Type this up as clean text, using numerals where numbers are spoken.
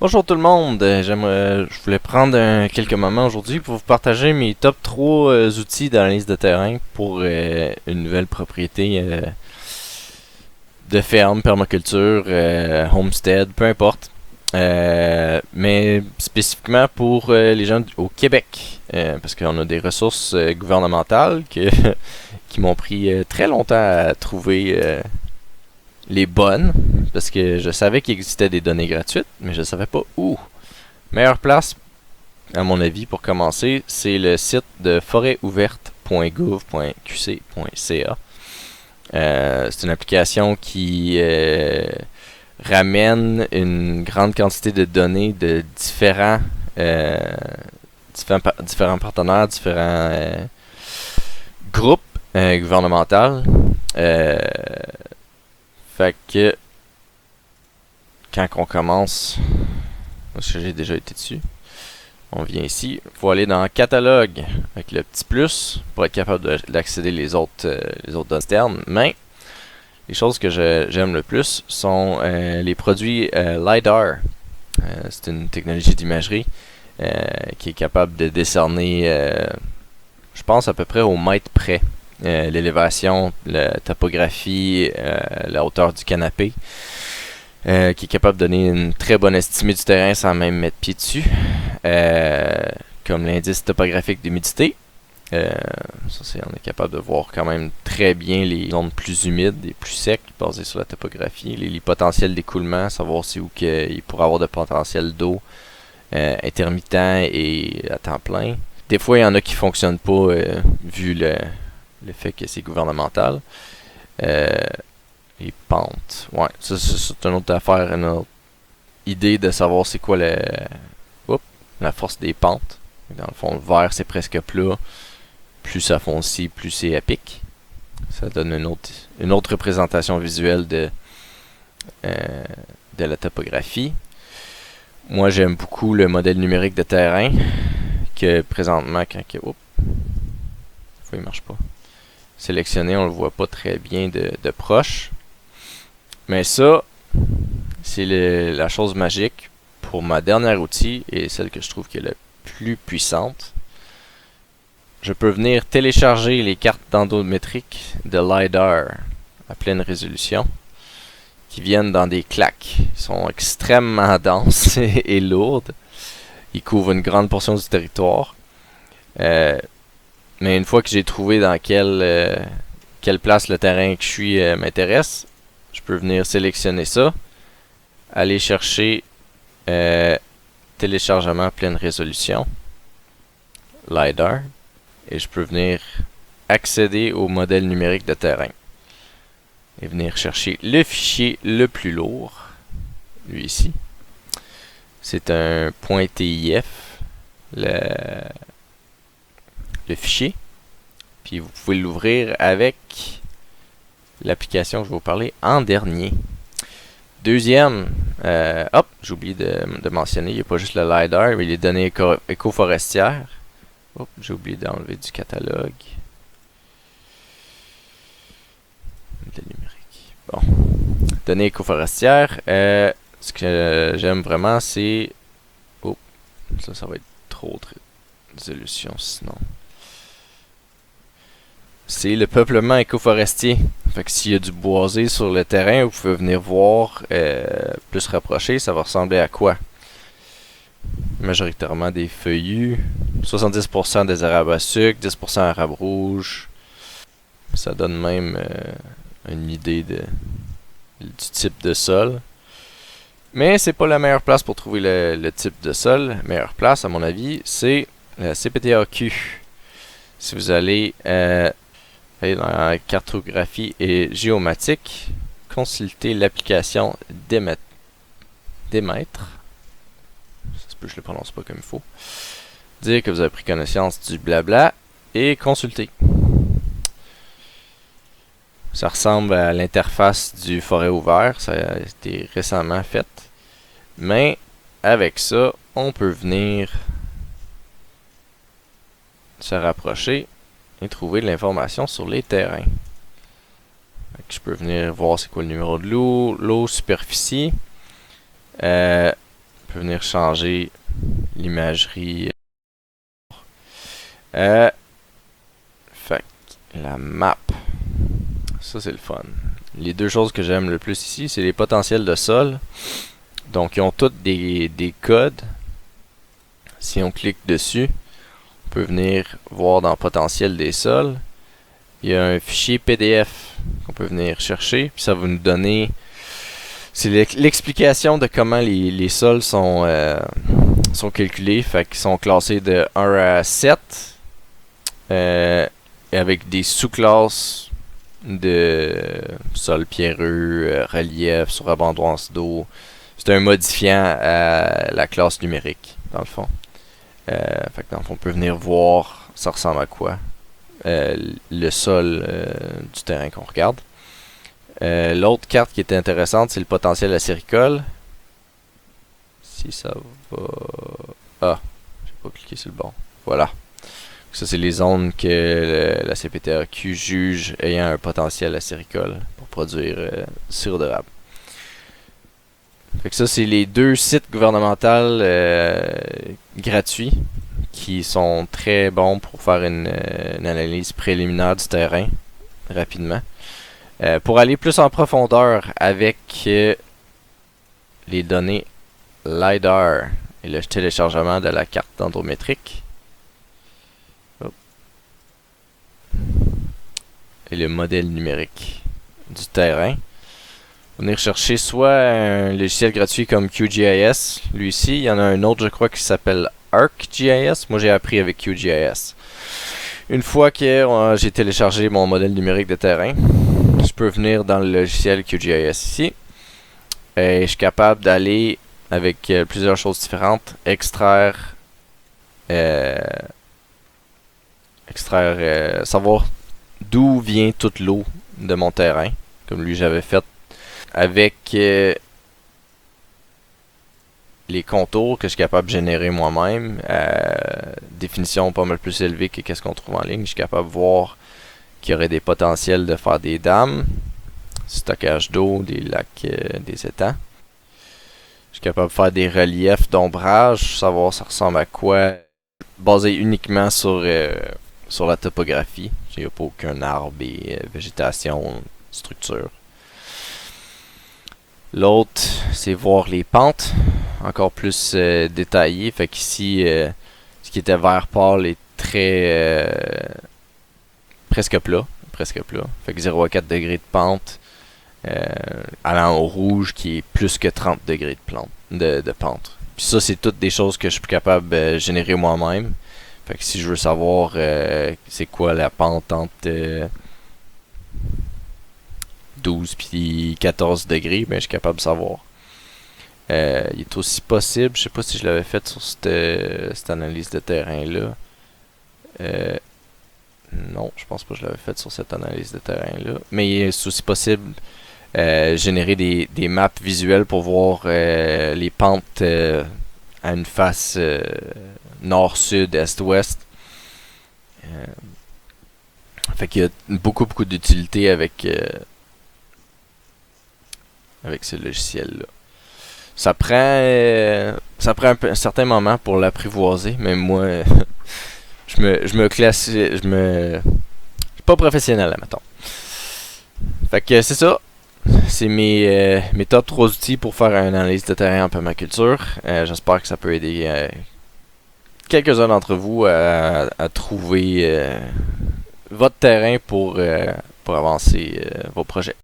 Bonjour tout le monde, je voulais prendre quelques moments aujourd'hui pour vous partager mes top 3 outils d'analyse de terrain pour une nouvelle propriété de ferme, permaculture, homestead, peu importe. Mais spécifiquement pour les gens au Québec, parce qu'on a des ressources gouvernementales qui m'ont pris très longtemps à trouver les bonnes, parce que je savais qu'il existait des données gratuites, mais je ne savais pas où. Meilleure place, à mon avis, pour commencer, c'est le site de forêtouverte.gouv.qc.ca. C'est une application qui ramène une grande quantité de données de différents partenaires, différents groupes gouvernementaux. Fait que quand on commence, parce que j'ai déjà été dessus, on vient ici, il faut aller dans catalogue avec le petit plus pour être capable d'accéder les autres données externes. Mais les choses que j'aime le plus sont les produits LiDAR. C'est une technologie d'imagerie qui est capable de décerner, je pense à peu près au mètre près, l'élévation, la topographie, la hauteur du canapé, qui est capable de donner une très bonne estimée du terrain sans même mettre pied dessus, comme l'indice topographique d'humidité. On est capable de voir quand même très bien les zones plus humides et plus secs basées sur la topographie, les potentiels d'écoulement, savoir si où il pourrait avoir de potentiel d'eau intermittent et à temps plein. Des fois, il y en a qui ne fonctionnent pas vu le fait que c'est gouvernemental. Les pentes. Ouais, ça, c'est une autre affaire, une autre idée de savoir c'est quoi la force des pentes. Dans le fond, le vert, c'est presque plat. Plus ça foncit, plus c'est à pic. Ça donne une autre représentation visuelle de la topographie. Moi, j'aime beaucoup le modèle numérique de terrain que présentement, des fois, il marche pas. Sélectionné, on le voit pas très bien de proche. Mais ça, c'est la chose magique pour ma dernière outil et celle que je trouve qui est la plus puissante. Je peux venir télécharger les cartes dendrométriques de LiDAR à pleine résolution qui viennent dans des claques. Ils sont extrêmement denses et lourdes. Ils couvrent une grande portion du territoire. Mais une fois que j'ai trouvé dans quelle place le terrain que je suis m'intéresse, je peux venir sélectionner ça, aller chercher téléchargement pleine résolution, LiDAR, et je peux venir accéder au modèle numérique de terrain et venir chercher le fichier le plus lourd, lui ici. C'est un .tif, le fichier. Puis vous pouvez l'ouvrir avec l'application que je vais vous parler en dernier. Deuxième, j'ai oublié de mentionner, il n'y a pas juste le LiDAR, mais les données éco-forestières. J'ai oublié d'enlever du catalogue. Bon. Données éco-forestières. Ce que j'aime vraiment, c'est... ça va être trop de résolution sinon. C'est le peuplement éco-forestier. Fait que s'il y a du boisé sur le terrain, vous pouvez venir voir plus rapproché, ça va ressembler à quoi? Majoritairement des feuillus, 70% des arabes à sucre, 10% arabes rouges. Ça donne même une idée du type de sol. Mais c'est pas la meilleure place pour trouver le type de sol. La meilleure place, à mon avis, c'est la CPTAQ. Si vous allez dans la cartographie et géomatique, consultez l'application Démètre. Je le prononce pas comme il faut. Dire que vous avez pris connaissance du blabla et consulter. Ça ressemble à l'interface du Forêt Ouvert. Ça a été récemment fait. Mais avec ça, on peut venir se rapprocher et trouver de l'information sur les terrains. Je peux venir voir c'est quoi le numéro de l'eau, superficie. peut venir changer l'imagerie. Fait que la map, ça c'est le fun. Les deux choses que j'aime le plus ici, c'est les potentiels de sol. Donc ils ont tous des codes. Si on clique dessus, on peut venir voir dans potentiel des sols. Il y a un fichier PDF qu'on peut venir chercher, puis ça va nous donner... C'est l'explication de comment les sols sont calculés. Fait qu'ils sont classés de 1 à 7. Avec des sous-classes de sol pierreux, relief, surabondance d'eau. C'est un modifiant à la classe numérique, dans le fond. Fait que dans le fond, on peut venir voir ça ressemble à quoi. Le sol du terrain qu'on regarde. L'autre carte qui était intéressante, c'est le potentiel acéricole. Si ça va... Ah, j'ai pas cliqué sur le bon. Voilà. Ça, c'est les zones que la CPTAQ juge ayant un potentiel acéricole pour produire du sirop d'érable. Fait que ça, c'est les deux sites gouvernementaux gratuits qui sont très bons pour faire une analyse préliminaire du terrain rapidement. Pour aller plus en profondeur avec les données LiDAR et le téléchargement de la carte dendrométrique et le modèle numérique du terrain, venir chercher soit un logiciel gratuit comme QGIS, lui ici, il y en a un autre je crois qui s'appelle ArcGIS. Moi j'ai appris avec QGIS. Une fois que j'ai téléchargé mon modèle numérique de terrain, je peux venir dans le logiciel QGIS ici et je suis capable d'aller avec plusieurs choses différentes, extraire savoir d'où vient toute l'eau de mon terrain, comme lui j'avais fait avec les contours que je suis capable de générer moi-même, définition pas mal plus élevée que qu'est-ce qu'on trouve en ligne. Je suis capable de voir qu'il y aurait des potentiels de faire des dames, stockage d'eau, des lacs, des étangs. Je suis capable de faire des reliefs d'ombrage, savoir ça ressemble à quoi, basé uniquement sur la topographie. Il n'y a pas aucun arbre et végétation, structure. L'autre, c'est voir les pentes, encore plus détaillées. Fait qu'ici, ce qui était vert pâle est très presque plat. Fait que 0 à 4 degrés de pente, allant au rouge qui est plus que 30 degrés de pente. Puis ça, c'est toutes des choses que je suis capable de générer moi-même. Fait que si je veux savoir c'est quoi la pente entre 12 puis 14 degrés, ben je suis capable de savoir. Il est aussi possible, je sais pas si je l'avais fait sur cette analyse de terrain-là. Non, je pense pas que je l'avais fait sur cette analyse de terrain-là. Mais c'est aussi possible générer des maps visuelles pour voir les pentes à une face nord-sud, est-ouest. Fait qu'il y a beaucoup d'utilité avec ce logiciel-là. Ça prend un certain moment pour l'apprivoiser, mais moi, je suis pas professionnel, là, mettons. Fait que c'est ça. C'est mes top 3 outils pour faire une analyse de terrain en permaculture. J'espère que ça peut aider quelques-uns d'entre vous à trouver votre terrain pour avancer vos projets.